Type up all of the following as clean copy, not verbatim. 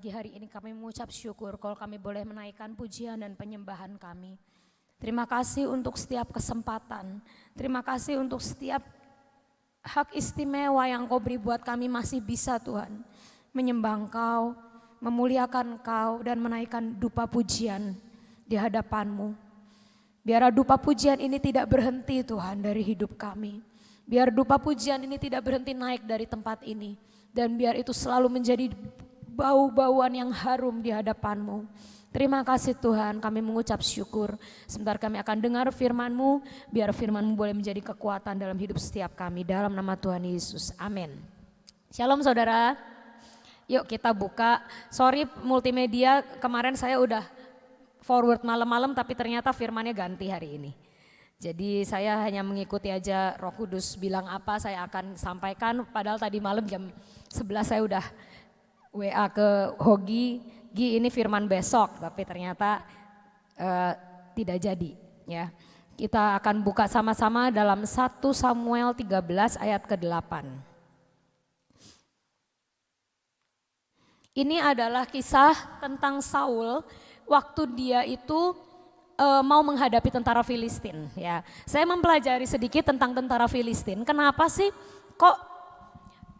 Pagi hari ini kami mengucap syukur kalau kami boleh menaikkan pujian dan penyembahan kami. Terima kasih untuk setiap kesempatan. Terima kasih untuk setiap hak istimewa yang Kau beri buat kami masih bisa Tuhan. Menyembah Engkau, memuliakan Engkau dan menaikkan dupa pujian di hadapan-Mu. Biar dupa pujian ini tidak berhenti Tuhan dari hidup kami. Biar dupa pujian ini tidak berhenti naik dari tempat ini. Dan biar itu selalu menjadi bau-bauan yang harum di hadapan-Mu. Terima kasih Tuhan, kami mengucap syukur. Sebentar kami akan dengar firman-Mu, biar firman-Mu boleh menjadi kekuatan dalam hidup setiap kami. Dalam nama Tuhan Yesus, amin. Shalom saudara, yuk kita buka. Sorry multimedia, kemarin saya udah forward malam-malam tapi ternyata firmannya ganti hari ini. Jadi saya hanya mengikuti aja Roh Kudus bilang apa saya akan sampaikan. Padahal tadi malam jam 11 saya udah WA ke Hogi, Gi ini firman besok, tapi ternyata tidak jadi ya. Kita akan buka sama-sama dalam 1 Samuel 13 ayat ke-8. Ini adalah kisah tentang Saul waktu dia itu mau menghadapi tentara Filistin ya. Saya mempelajari sedikit tentang tentara Filistin. Kenapa sih kok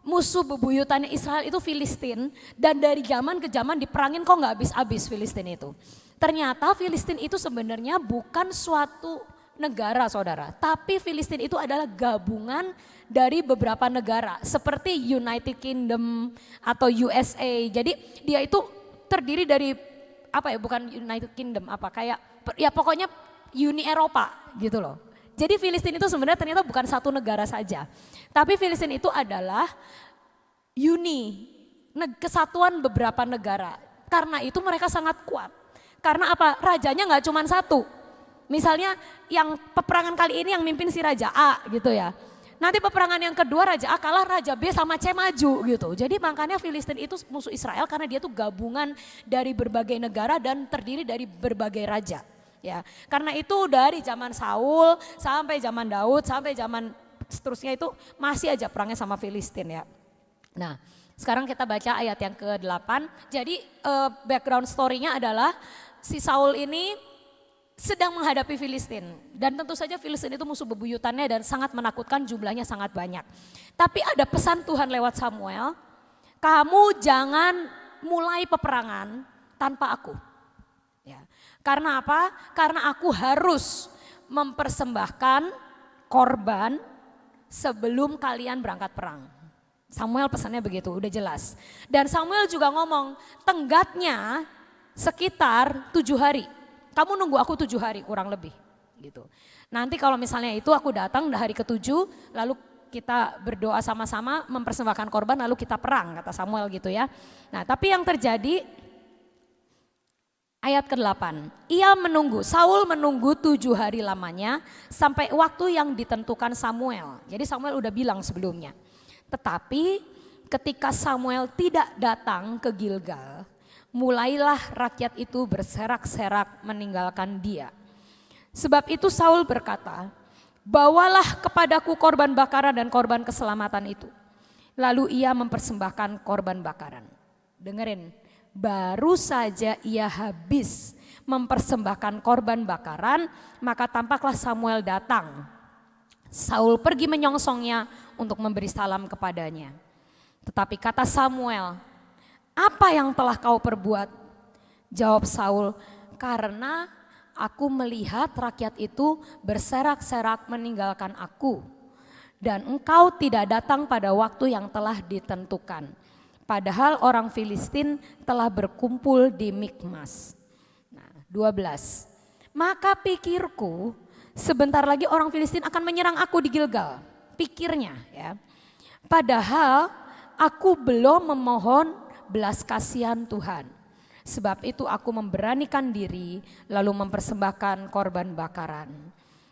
musuh bebuyutannya Israel itu Filistin, dan dari zaman ke zaman diperangin kok nggak habis-habis Filistin itu. Ternyata Filistin itu sebenarnya bukan suatu negara saudara, tapi Filistin itu adalah gabungan dari beberapa negara seperti United Kingdom atau USA. Jadi dia itu terdiri dari apa ya, bukan United Kingdom, apa kayak ya pokoknya Uni Eropa gitu loh. Jadi Filistin itu sebenarnya ternyata bukan satu negara saja. Tapi Filistin itu adalah kesatuan beberapa negara. Karena itu mereka sangat kuat. Karena apa? Rajanya nggak cuma satu. Misalnya yang peperangan kali ini yang mimpin si Raja A gitu ya. Nanti peperangan yang kedua Raja A kalah, Raja B sama C maju gitu. Jadi makanya Filistin itu musuh Israel karena dia tuh gabungan dari berbagai negara dan terdiri dari berbagai raja. Ya, karena itu dari zaman Saul sampai zaman Daud sampai zaman seterusnya itu masih aja perangnya sama Filistin ya. Nah, sekarang kita baca ayat yang ke-8. Jadi background story-nya adalah si Saul ini sedang menghadapi Filistin dan tentu saja Filistin itu musuh bebuyutannya dan sangat menakutkan, jumlahnya sangat banyak. Tapi ada pesan Tuhan lewat Samuel, kamu jangan mulai peperangan tanpa aku. Ya. Karena apa? Karena aku harus mempersembahkan korban sebelum kalian berangkat perang. Samuel pesannya begitu, udah jelas. Dan Samuel juga ngomong, tenggatnya sekitar 7 hari. Kamu nunggu aku 7 hari kurang lebih gitu. Nanti kalau misalnya itu aku datang hari ke-7 lalu kita berdoa sama-sama mempersembahkan korban lalu kita perang, kata Samuel gitu ya. Nah tapi yang terjadi ayat ke-8, Saul menunggu 7 hari lamanya sampai waktu yang ditentukan Samuel. Jadi Samuel udah bilang sebelumnya. Tetapi ketika Samuel tidak datang ke Gilgal, mulailah rakyat itu berserak-serak meninggalkan dia. Sebab itu Saul berkata, bawalah kepadaku korban bakaran dan korban keselamatan itu. Lalu ia mempersembahkan korban bakaran. Dengerin. Baru saja ia habis mempersembahkan korban bakaran, maka tampaklah Samuel datang. Saul pergi menyongsongnya untuk memberi salam kepadanya. Tetapi kata Samuel, apa yang telah kau perbuat? Jawab Saul, karena aku melihat rakyat itu berserak-serak meninggalkan aku. Dan engkau tidak datang pada waktu yang telah ditentukan. Padahal orang Filistin telah berkumpul di Mikmas. Nah, 12. Maka pikirku sebentar lagi orang Filistin akan menyerang aku di Gilgal. Pikirnya ya. Padahal aku belum memohon belas kasihan Tuhan. Sebab itu aku memberanikan diri lalu mempersembahkan korban bakaran.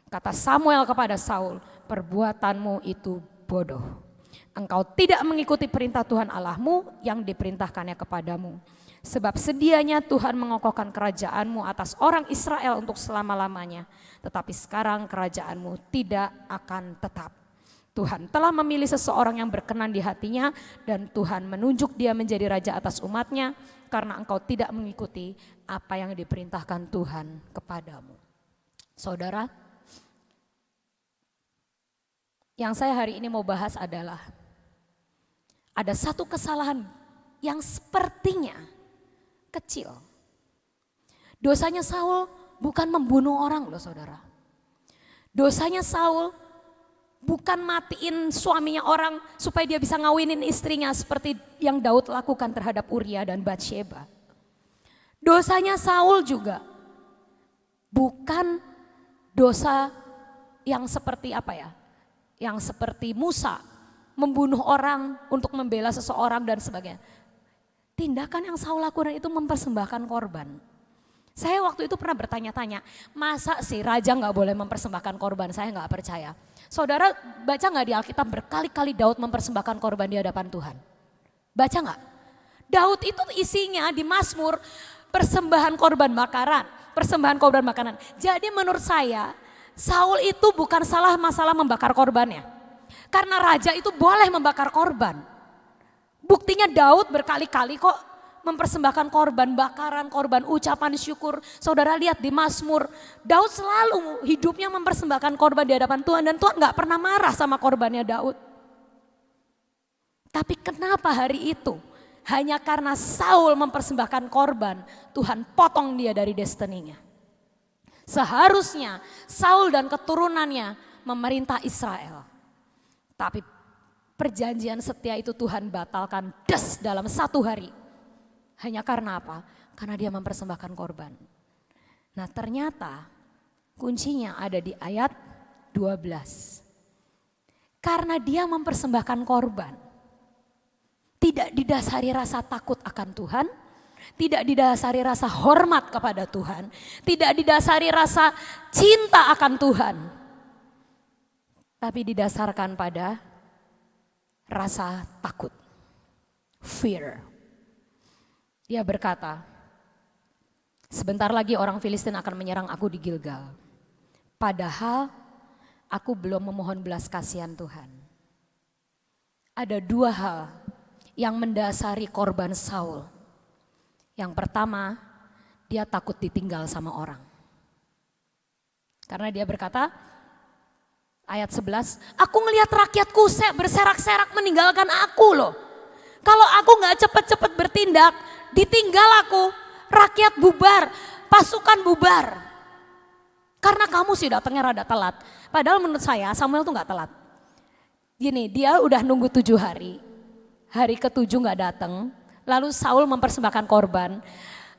Kata Samuel kepada Saul, perbuatanmu itu bodoh. Engkau tidak mengikuti perintah Tuhan Allahmu yang diperintahkannya kepadamu. Sebab sedianya Tuhan mengokohkan kerajaanmu atas orang Israel untuk selama-lamanya. Tetapi sekarang kerajaanmu tidak akan tetap. Tuhan telah memilih seseorang yang berkenan di hatinya dan Tuhan menunjuk dia menjadi raja atas umatnya karena engkau tidak mengikuti apa yang diperintahkan Tuhan kepadamu. Saudara, yang saya hari ini mau bahas adalah ada satu kesalahan yang sepertinya kecil. Dosanya Saul bukan membunuh orang loh saudara. Dosanya Saul bukan matiin suaminya orang supaya dia bisa ngawinin istrinya seperti yang Daud lakukan terhadap Uria dan Batsheba. Dosanya Saul juga bukan dosa yang seperti apa ya? Yang seperti Musa membunuh orang untuk membela seseorang dan sebagainya. Tindakan yang Saul lakukan itu mempersembahkan korban. Saya waktu itu pernah bertanya-tanya, masa sih raja gak boleh mempersembahkan korban? Saya gak percaya. Saudara baca gak di Alkitab berkali-kali Daud mempersembahkan korban di hadapan Tuhan? Baca gak? Daud itu isinya di Mazmur persembahan korban bakaran, persembahan korban makanan. Jadi menurut saya Saul itu bukan salah masalah membakar korbannya. Karena raja itu boleh membakar korban. Buktinya Daud berkali-kali kok mempersembahkan korban bakaran, korban ucapan syukur. Saudara lihat di Mazmur, Daud selalu hidupnya mempersembahkan korban di hadapan Tuhan dan Tuhan gak pernah marah sama korbannya Daud. Tapi kenapa hari itu hanya karena Saul mempersembahkan korban, Tuhan potong dia dari destininya. Seharusnya Saul dan keturunannya memerintah Israel. Tapi perjanjian setia itu Tuhan batalkan dalam 1 hari. Hanya karena apa? Karena dia mempersembahkan korban. Nah ternyata kuncinya ada di ayat 12. Karena dia mempersembahkan korban. Tidak didasari rasa takut akan Tuhan. Tidak didasari rasa hormat kepada Tuhan. Tidak didasari rasa cinta akan Tuhan. Tapi didasarkan pada rasa takut. Fear. Dia berkata, sebentar lagi orang Filistin akan menyerang aku di Gilgal. Padahal aku belum memohon belas kasihan Tuhan. Ada 2 hal yang mendasari korban Saul. Yang pertama, dia takut ditinggal sama orang. Karena dia berkata, ayat 11, aku ngelihat rakyatku berserak-serak meninggalkan aku loh. Kalau aku gak cepet-cepet bertindak, ditinggal aku, rakyat bubar, pasukan bubar. Karena kamu sih datangnya rada telat. Padahal menurut saya Samuel tuh gak telat. Gini, dia udah nunggu 7 hari. Hari ke-7 gak datang. Lalu Saul mempersembahkan korban.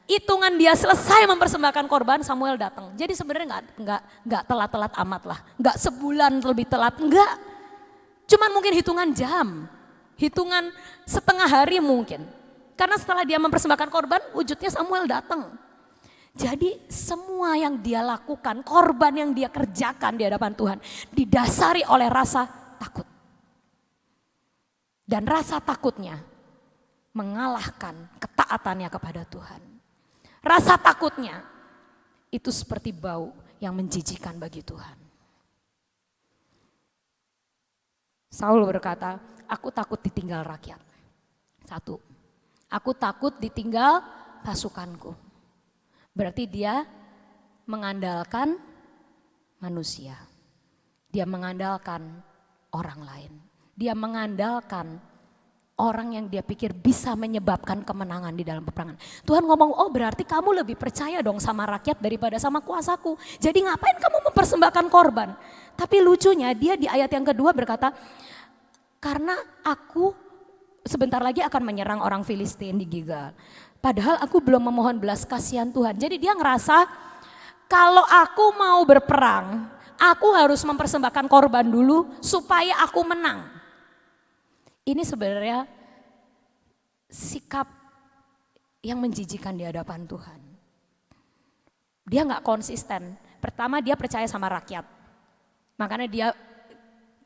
Hitungan dia selesai mempersembahkan korban, Samuel datang. Jadi sebenarnya nggak telat-telat amat lah. Nggak sebulan lebih telat, enggak. Cuman mungkin hitungan jam. Hitungan setengah hari mungkin. Karena setelah dia mempersembahkan korban, wujudnya Samuel datang. Jadi semua yang dia lakukan, korban yang dia kerjakan di hadapan Tuhan, didasari oleh rasa takut. Dan rasa takutnya mengalahkan ketaatannya kepada Tuhan. Rasa takutnya itu seperti bau yang menjijikan bagi Tuhan. Saul berkata, aku takut ditinggal rakyat. 1, aku takut ditinggal pasukanku. Berarti dia mengandalkan manusia. Dia mengandalkan orang lain. Dia mengandalkan orang yang dia pikir bisa menyebabkan kemenangan di dalam peperangan. Tuhan ngomong, oh berarti kamu lebih percaya dong sama rakyat daripada sama kuasaku. Jadi ngapain kamu mempersembahkan korban? Tapi lucunya dia di ayat yang kedua berkata, karena aku sebentar lagi akan menyerang orang Filistin di Gilgal. Padahal aku belum memohon belas kasihan Tuhan. Jadi dia ngerasa kalau aku mau berperang, aku harus mempersembahkan korban dulu supaya aku menang. Ini sebenarnya sikap yang menjijikan di hadapan Tuhan. Dia gak konsisten. Pertama dia percaya sama rakyat. Makanya dia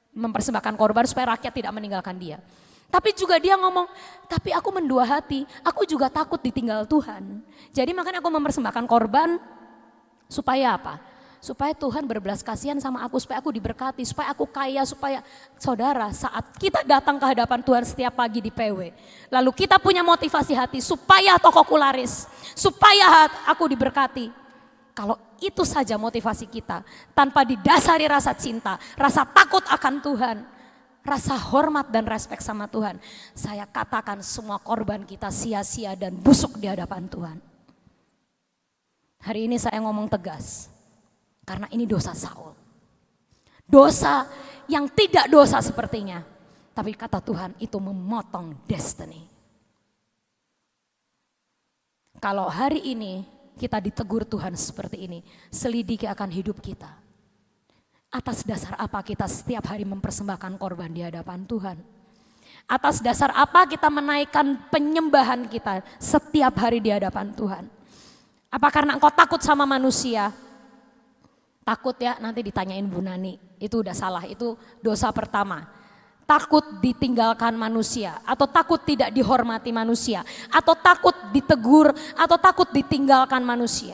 mempersembahkan korban supaya rakyat tidak meninggalkan dia. Tapi juga dia ngomong, tapi aku mendua hati, aku juga takut ditinggal Tuhan. Jadi makanya aku mempersembahkan korban supaya apa? Supaya Tuhan berbelas kasihan sama aku, supaya aku diberkati, supaya aku kaya, supaya saudara saat kita datang ke hadapan Tuhan setiap pagi di PW. Lalu kita punya motivasi hati supaya tokoku laris, supaya aku diberkati. Kalau itu saja motivasi kita tanpa didasari rasa cinta, rasa takut akan Tuhan, rasa hormat dan respek sama Tuhan. Saya katakan semua korban kita sia-sia dan busuk di hadapan Tuhan. Hari ini saya ngomong tegas. Karena ini dosa Saul. Dosa yang tidak dosa sepertinya. Tapi kata Tuhan itu memotong destiny. Kalau hari ini kita ditegur Tuhan seperti ini, selidiki akan hidup kita. Atas dasar apa kita setiap hari mempersembahkan korban di hadapan Tuhan? Atas dasar apa kita menaikkan penyembahan kita setiap hari di hadapan Tuhan? Apa karena engkau takut sama manusia? Takut ya, nanti ditanyain Bu Nani, itu udah salah, itu dosa pertama. Takut ditinggalkan manusia, atau takut tidak dihormati manusia, atau takut ditegur, atau takut ditinggalkan manusia.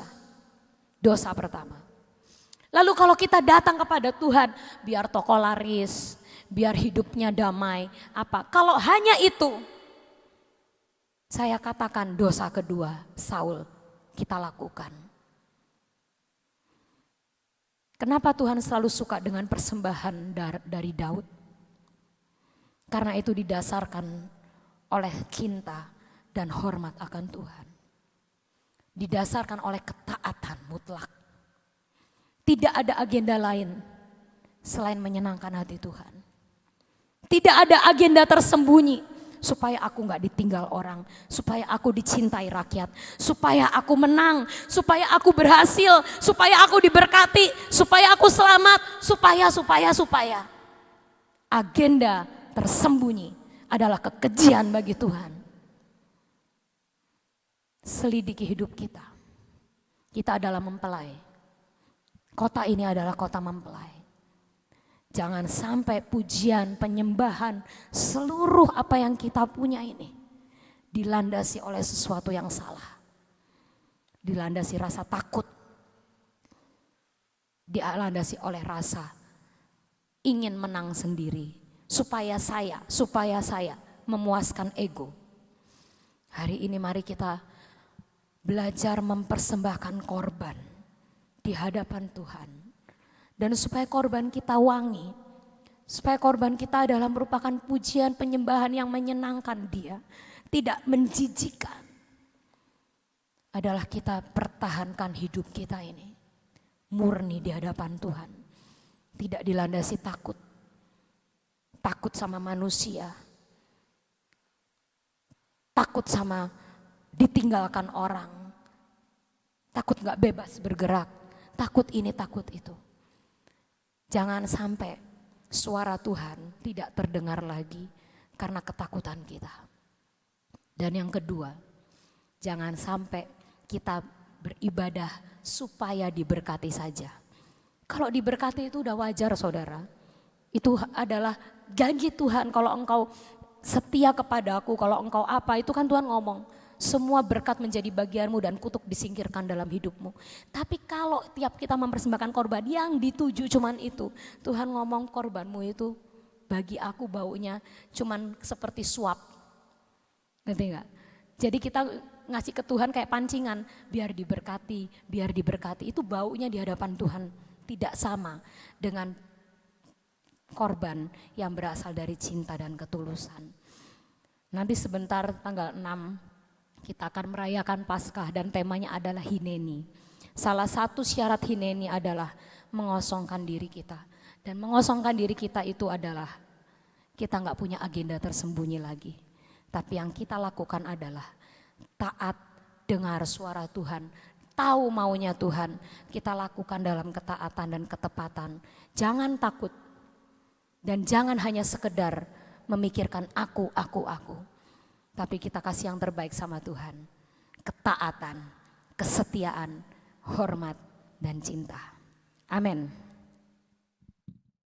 Dosa pertama. Lalu kalau kita datang kepada Tuhan, biar toko laris, biar hidupnya damai, apa? Kalau hanya itu, saya katakan dosa kedua Saul kita lakukan. Kenapa Tuhan selalu suka dengan persembahan dari Daud? Karena itu didasarkan oleh cinta dan hormat akan Tuhan. Didasarkan oleh ketaatan mutlak. Tidak ada agenda lain selain menyenangkan hati Tuhan. Tidak ada agenda tersembunyi. Supaya aku gak ditinggal orang, supaya aku dicintai rakyat, supaya aku menang, supaya aku berhasil, supaya aku diberkati, supaya aku selamat, supaya. Agenda tersembunyi adalah kekejian bagi Tuhan. Selidiki hidup kita. Kita adalah mempelai. Kota ini adalah kota mempelai. Jangan sampai pujian, penyembahan, seluruh apa yang kita punya ini dilandasi oleh sesuatu yang salah. Dilandasi rasa takut. Dilandasi oleh rasa ingin menang sendiri. Supaya saya memuaskan ego. Hari ini mari kita belajar mempersembahkan korban di hadapan Tuhan. Dan supaya korban kita wangi, supaya korban kita adalah merupakan pujian penyembahan yang menyenangkan Dia, tidak menjijikkan. Adalah kita pertahankan hidup kita ini murni di hadapan Tuhan, tidak dilandasi takut, takut sama manusia, takut sama ditinggalkan orang, takut gak bebas bergerak, takut ini takut itu. Jangan sampai suara Tuhan tidak terdengar lagi karena ketakutan kita. Dan yang kedua, jangan sampai kita beribadah supaya diberkati saja. Kalau diberkati itu udah wajar saudara. Itu adalah janji Tuhan, kalau engkau setia kepadaku, kalau engkau apa, itu kan Tuhan ngomong. Semua berkat menjadi bagianmu dan kutuk disingkirkan dalam hidupmu. Tapi kalau tiap kita mempersembahkan korban yang dituju cuman itu. Tuhan ngomong korbanmu itu bagi aku baunya cuman seperti suap. Ngerti gak? Jadi kita ngasih ke Tuhan kayak pancingan. Biar diberkati. Itu baunya di hadapan Tuhan tidak sama dengan korban yang berasal dari cinta dan ketulusan. Nanti sebentar tanggal 6 kita akan merayakan Paskah dan temanya adalah Hineni. Salah satu syarat Hineni adalah mengosongkan diri kita. Dan mengosongkan diri kita itu adalah kita gak punya agenda tersembunyi lagi. Tapi yang kita lakukan adalah taat, dengar suara Tuhan, tahu maunya Tuhan. Kita lakukan dalam ketaatan dan ketepatan. Jangan takut dan jangan hanya sekedar memikirkan aku. Tapi kita kasih yang terbaik sama Tuhan. Ketaatan, kesetiaan, hormat, dan cinta. Amin.